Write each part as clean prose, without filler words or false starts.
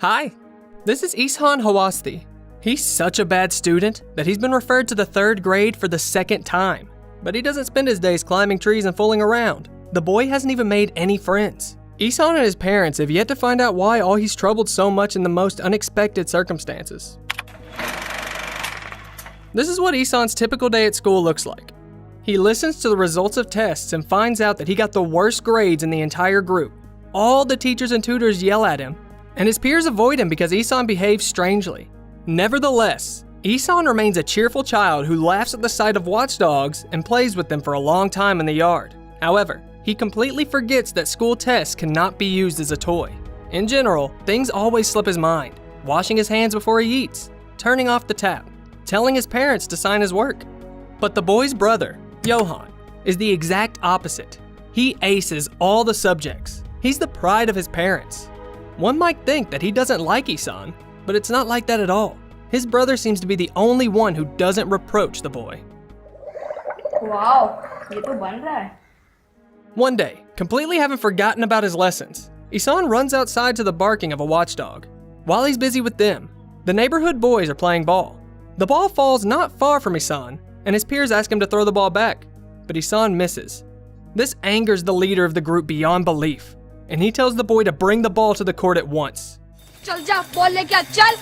Hi, this is Ishaan Hawasti. He's such a bad student that he's been referred to the 3rd grade for the 2nd time. But he doesn't spend his days climbing trees and fooling around. The boy hasn't even made any friends. Ishaan and his parents have yet to find out why all he's troubled so much in the most unexpected circumstances. This is what Ishaan's typical day at school looks like. He listens to the results of tests and finds out that he got the worst grades in the entire group. All the teachers and tutors yell at him, and his peers avoid him because Ishaan behaves strangely. Nevertheless, Ishaan remains a cheerful child who laughs at the sight of watchdogs and plays with them for a long time in the yard. However, he completely forgets that school tests cannot be used as a toy. In general, things always slip his mind. Washing his hands before he eats, turning off the tap, telling his parents to sign his work. But the boy's brother, Johan, is the exact opposite. He aces all the subjects. He's the pride of his parents. One might think that he doesn't like Ishaan, but it's not like that at all. His brother seems to be the only one who doesn't reproach the boy. Wow, ये तो बन रहा है. One day, completely having forgotten about his lessons, Ishaan runs outside to the barking of a watchdog. While he's busy with them, the neighborhood boys are playing ball. The ball falls not far from Ishaan, and his peers ask him to throw the ball back, but Ishaan misses. This angers the leader of the group beyond belief, and he tells the boy to bring the ball to the court at once. चल जा, ball लेके आ, चल.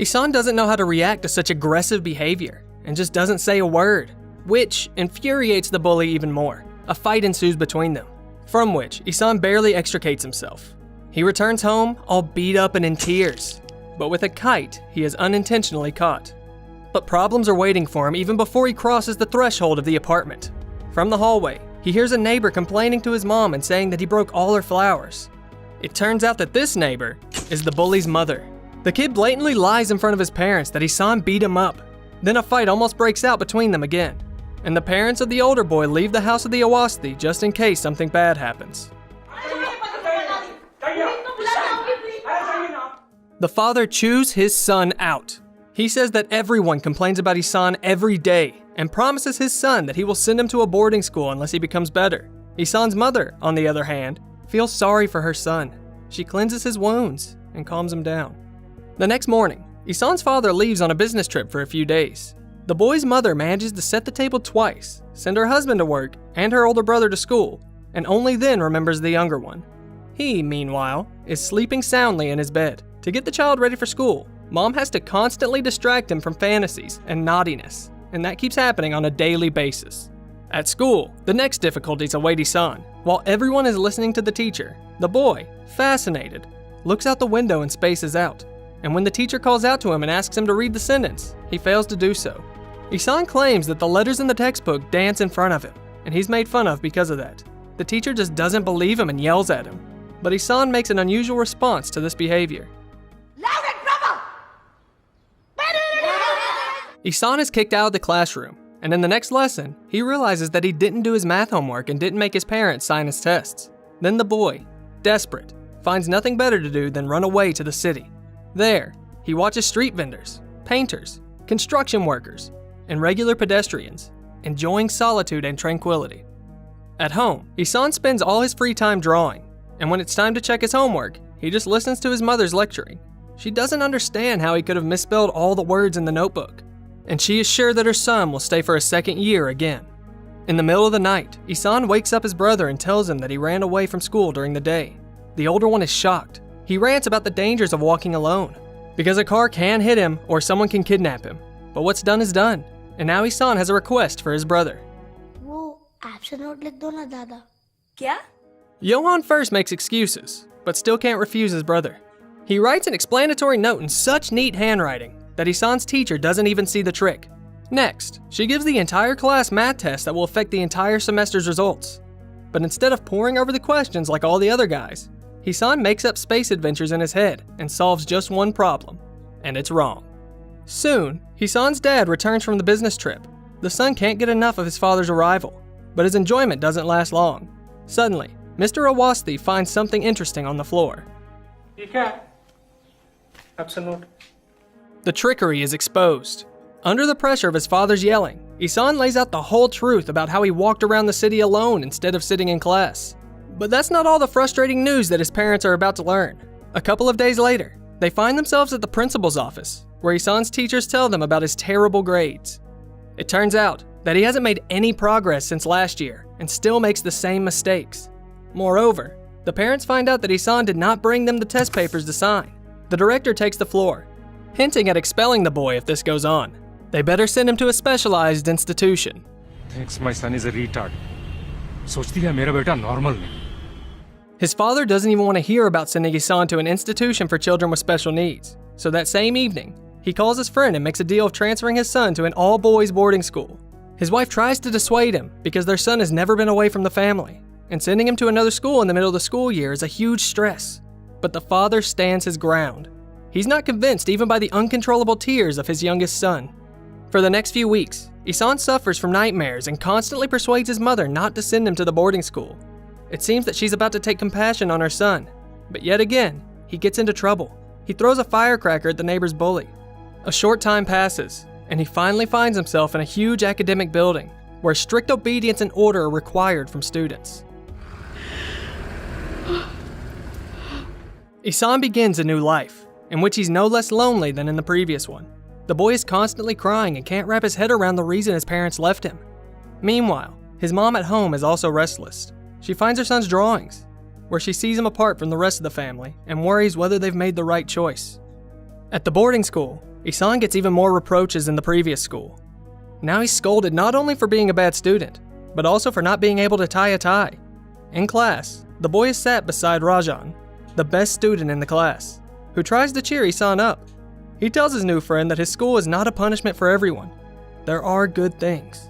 Ishaan doesn't know how to react to such aggressive behavior and just doesn't say a word, which infuriates the bully even more. A fight ensues between them, from which Ishaan barely extricates himself. He returns home all beat up and in tears, but with a kite he is unintentionally caught. But problems are waiting for him even before he crosses the threshold of the apartment. From the hallway, he hears a neighbor complaining to his mom and saying that he broke all her flowers. It turns out that this neighbor is the bully's mother. The kid blatantly lies in front of his parents that Ishaan beat him up. Then a fight almost breaks out between them again, and the parents of the older boy leave the house of the Awasti just in case something bad happens. The father chews his son out. He says that everyone complains about Ishaan every day and promises his son that he will send him to a boarding school unless he becomes better. Ishaan's mother, on the other hand, feels sorry for her son. She cleanses his wounds and calms him down. The next morning, Ishaan's father leaves on a business trip for a few days. The boy's mother manages to set the table twice, send her husband to work and her older brother to school, and only then remembers the younger one. He, meanwhile, is sleeping soundly in his bed. To get the child ready for school, Mom has to constantly distract him from fantasies and naughtiness, and that keeps happening on a daily basis. At school, the next difficulties await Ishaan. While everyone is listening to the teacher, the boy, fascinated, looks out the window and spaces out. And when the teacher calls out to him and asks him to read the sentence, he fails to do so. Ishaan claims that the letters in the textbook dance in front of him, and he's made fun of because of that. The teacher just doesn't believe him and yells at him. But Ishaan makes an unusual response to this behavior. Ishaan is kicked out of the classroom, and in the next lesson, he realizes that he didn't do his math homework and didn't make his parents sign his tests. Then the boy, desperate, finds nothing better to do than run away to the city. There, he watches street vendors, painters, construction workers, and regular pedestrians, enjoying solitude and tranquility. At home, Ishaan spends all his free time drawing, and when it's time to check his homework, he just listens to his mother's lecturing. She doesn't understand how he could have misspelled all the words in the notebook, and she is sure that her son will stay for a 2nd year again. In the middle of the night, Ishaan wakes up his brother and tells him that he ran away from school during the day. The older one is shocked. He rants about the dangers of walking alone, because a car can hit him or someone can kidnap him. But what's done is done, and now Ishaan has a request for his brother. वो absent note लिख दो ना दादा. क्या? Johan first makes excuses, but still can't refuse his brother. He writes an explanatory note in such neat handwriting that Ishaan's teacher doesn't even see the trick. Next, she gives the entire class math test that will affect the entire semester's results. But instead of poring over the questions like all the other guys, Ishaan makes up space adventures in his head and solves just one problem, and it's wrong. Soon, Ishaan's dad returns from the business trip. The son can't get enough of his father's arrival, but his enjoyment doesn't last long. Suddenly, Mr. Awasti finds something interesting on the floor. The trickery is exposed. Under the pressure of his father's yelling, Ishaan lays out the whole truth about how he walked around the city alone instead of sitting in class. But that's not all the frustrating news that his parents are about to learn. A couple of days later, they find themselves at the principal's office, where Ishaan's teachers tell them about his terrible grades. It turns out that he hasn't made any progress since last year and still makes the same mistakes. Moreover, the parents find out that Ishaan did not bring them the test papers to sign. The director takes the floor, hinting at expelling the boy if this goes on. They better send him to a specialized institution. Thinks my son is a retard. सोचती है मेरा बेटा normal नहीं. His father doesn't even want to hear about sending Ishaan to an institution for children with special needs. So that same evening, he calls his friend and makes a deal of transferring his son to an all-boys boarding school. His wife tries to dissuade him because their son has never been away from the family, and sending him to another school in the middle of the school year is a huge stress. But the father stands his ground. He's not convinced even by the uncontrollable tears of his youngest son. For the next few weeks, Ishaan suffers from nightmares and constantly persuades his mother not to send him to the boarding school. It seems that she's about to take compassion on her son, but yet again, he gets into trouble. He throws a firecracker at the neighbor's bully. A short time passes, and he finally finds himself in a huge academic building where strict obedience and order are required from students. Ishaan begins a new life, in which he's no less lonely than in the previous one. The boy is constantly crying and can't wrap his head around the reason his parents left him. Meanwhile, his mom at home is also restless. She finds her son's drawings, where she sees him apart from the rest of the family and worries whether they've made the right choice. At the boarding school, Ishaan gets even more reproaches than the previous school. Now he's scolded not only for being a bad student, but also for not being able to tie a tie. In class, the boy is sat beside Rajan, the best student in the class, who tries to cheer Ishaan up. He tells his new friend that his school is not a punishment for everyone. There are good things.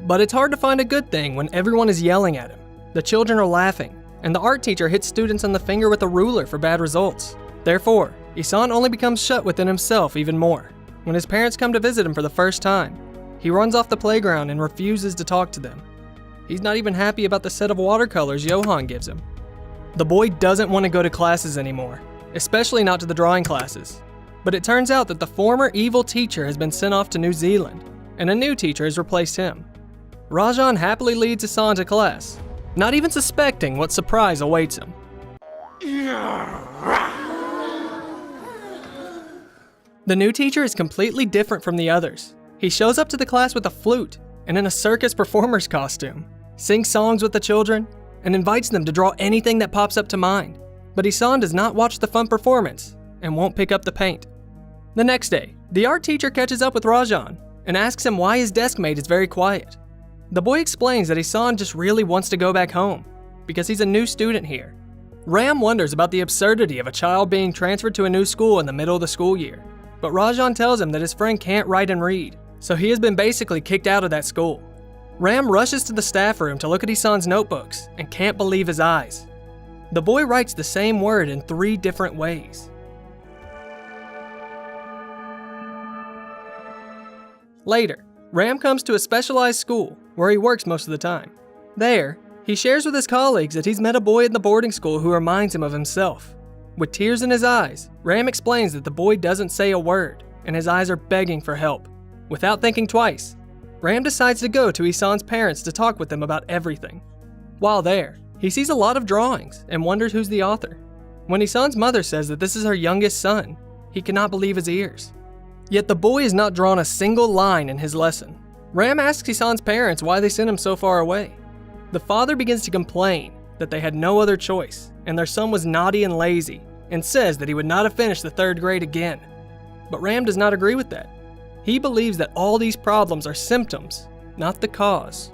But it's hard to find a good thing when everyone is yelling at him. The children are laughing, and the art teacher hits students on the finger with a ruler for bad results. Therefore, Ishaan only becomes shut within himself even more. When his parents come to visit him for the first time, he runs off the playground and refuses to talk to them. He's not even happy about the set of watercolors Johan gives him. The boy doesn't want to go to classes anymore, especially not to the drawing classes. But it turns out that the former evil teacher has been sent off to New Zealand, and a new teacher has replaced him. Rajan happily leads Ishaan to class, not even suspecting what surprise awaits him. The new teacher is completely different from the others. He shows up to the class with a flute and in a circus performer's costume, sings songs with the children, and invites them to draw anything that pops up to mind. But Ishaan does not watch the fun performance and won't pick up the paint. The next day, the art teacher catches up with Rajan and asks him why his desk mate is very quiet. The boy explains that Ishaan just really wants to go back home because he's a new student here. Ram wonders about the absurdity of a child being transferred to a new school in the middle of the school year, but Rajan tells him that his friend can't write and read, so he has been basically kicked out of that school. Ram rushes to the staff room to look at Ishaan's notebooks and can't believe his eyes. The boy writes the same word in 3 different ways. Later, Ram comes to a specialized school where he works most of the time. There, he shares with his colleagues that he's met a boy in the boarding school who reminds him of himself. With tears in his eyes, Ram explains that the boy doesn't say a word and his eyes are begging for help. Without thinking twice, Ram decides to go to Ishaan's parents to talk with them about everything. While there, he sees a lot of drawings and wonders who's the author. When Ishaan's mother says that this is her youngest son, he cannot believe his ears. Yet the boy has not drawn a single line in his lesson. Ram asks Ishaan's parents why they sent him so far away. The father begins to complain that they had no other choice and their son was naughty and lazy, and says that he would not have finished the 3rd grade again. But Ram does not agree with that. He believes that all these problems are symptoms, not the cause.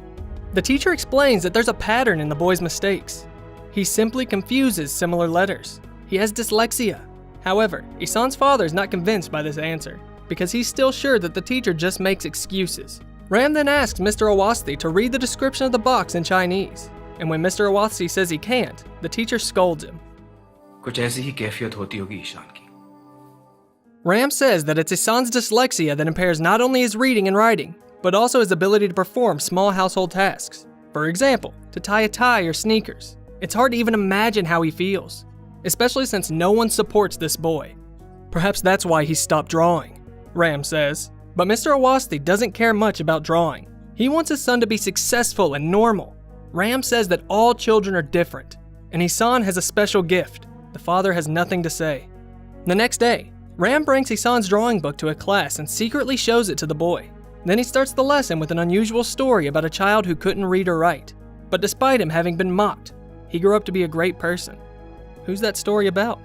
The teacher explains that there's a pattern in the boy's mistakes. He simply confuses similar letters. He has dyslexia. However, Ishaan's father is not convinced by this answer, because he's still sure that the teacher just makes excuses. Ram then asks Mr. Awasthi to read the description of the box in Chinese, and when Mr. Awasthi says he can't, the teacher scolds him. कुछ ऐसी ही कैफियत होती होगी ईशान की. Ram says that it's Ishaan's dyslexia that impairs not only his reading and writing, but also his ability to perform small household tasks. For example, to tie a tie or sneakers. It's hard to even imagine how he feels, especially since no one supports this boy. Perhaps that's why he stopped drawing, Ram says. But Mr. Awasthi doesn't care much about drawing. He wants his son to be successful and normal. Ram says that all children are different, and Ishaan has a special gift, The father has nothing to say. The next day, Ram brings Ishaan's drawing book to a class and secretly shows it to the boy. Then he starts the lesson with an unusual story about a child who couldn't read or write. But despite him having been mocked, he grew up to be a great person. Who's that story about?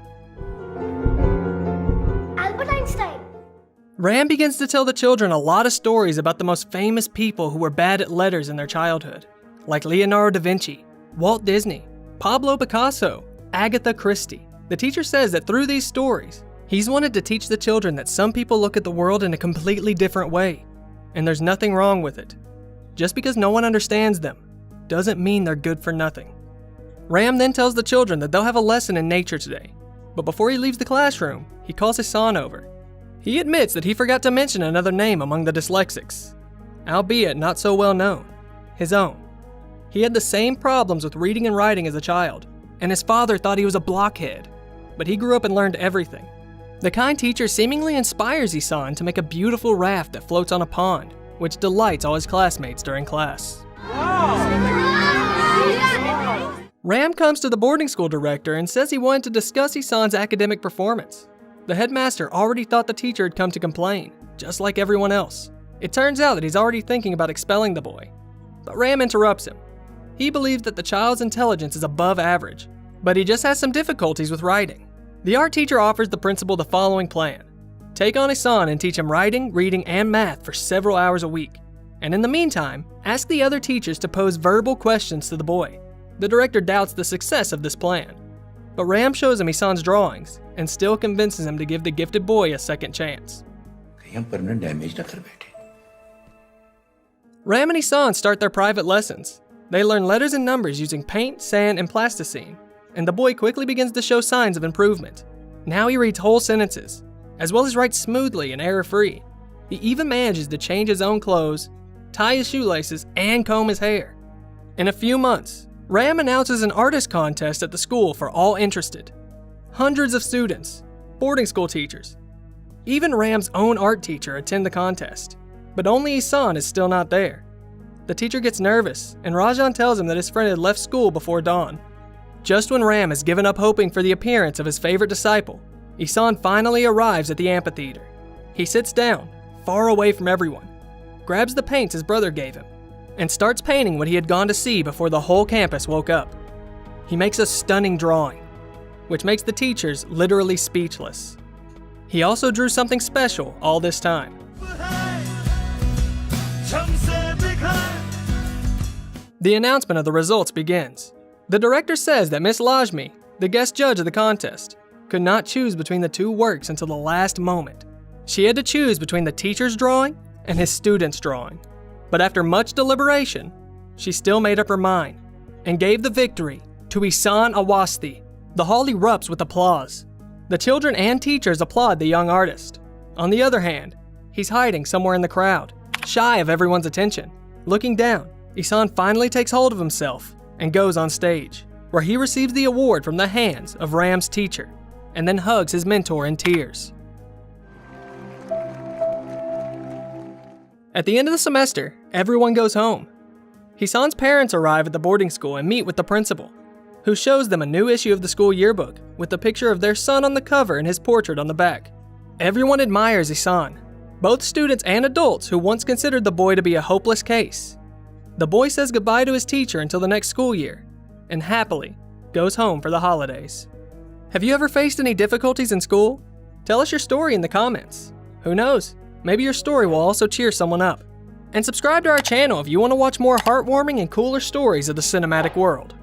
Albert Einstein. Ram begins to tell the children a lot of stories about the most famous people who were bad at letters in their childhood, like Leonardo da Vinci, Walt Disney, Pablo Picasso, Agatha Christie. The teacher says that through these stories, he's wanted to teach the children that some people look at the world in a completely different way, and there's nothing wrong with it. Just because no one understands them doesn't mean they're good for nothing. Ram then tells the children that they'll have a lesson in nature today, but before he leaves the classroom, he calls Ishaan over. He admits that he forgot to mention another name among the dyslexics, albeit not so well known, his own. He had the same problems with reading and writing as a child, and his father thought he was a blockhead, but he grew up and learned everything. The kind teacher seemingly inspires Ishaan to make a beautiful raft that floats on a pond, which delights all his classmates during class. Ram comes to the boarding school director and says he wanted to discuss Ishaan's academic performance. The headmaster already thought the teacher had come to complain, just like everyone else. It turns out that he's already thinking about expelling the boy. But Ram interrupts him. He believes that the child's intelligence is above average, but he just has some difficulties with writing. The art teacher offers the principal the following plan. Take on Ishaan and teach him writing, reading, and math for several hours a week. And in the meantime, ask the other teachers to pose verbal questions to the boy. The director doubts the success of this plan, but Ram shows him Ishaan's drawings and still convinces him to give the gifted boy a second chance. Ram and Ishaan start their private lessons. They learn letters and numbers using paint, sand, and plasticine, and the boy quickly begins to show signs of improvement. Now he reads whole sentences, as well as writes smoothly and error-free. He even manages to change his own clothes, tie his shoelaces, and comb his hair. In a few months, Ram announces an artist contest at the school for all interested. Hundreds of students, boarding school teachers, even Ram's own art teacher attend the contest, but only Ishaan is still not there. The teacher gets nervous, and Rajan tells him that his friend had left school before dawn. Just when Ram has given up hoping for the appearance of his favorite disciple, Ishaan finally arrives at the amphitheater. He sits down, far away from everyone, grabs the paints his brother gave him, and starts painting what he had gone to see before the whole campus woke up. He makes a stunning drawing, which makes the teachers literally speechless. He also drew something special all this time. The announcement of the results begins. The director says that Miss Lajmi, the guest judge of the contest, could not choose between the two works until the last moment. She had to choose between the teacher's drawing and his student's drawing. But after much deliberation, she still made up her mind and gave the victory to Ishaan Awasthi. The hall erupts with applause. The children and teachers applaud the young artist. On the other hand, he's hiding somewhere in the crowd, shy of everyone's attention. Looking down, Ishaan finally takes hold of himself and goes on stage, where he receives the award from the hands of Ram's teacher, and then hugs his mentor in tears. At the end of the semester, everyone goes home. Ishaan's parents arrive at the boarding school and meet with the principal, who shows them a new issue of the school yearbook with a picture of their son on the cover and his portrait on the back. Everyone admires Ishaan, both students and adults who once considered the boy to be a hopeless case. The boy says goodbye to his teacher until the next school year, and happily goes home for the holidays. Have you ever faced any difficulties in school? Tell us your story in the comments. Who knows? Maybe your story will also cheer someone up. And subscribe to our channel if you want to watch more heartwarming and cooler stories of the cinematic world.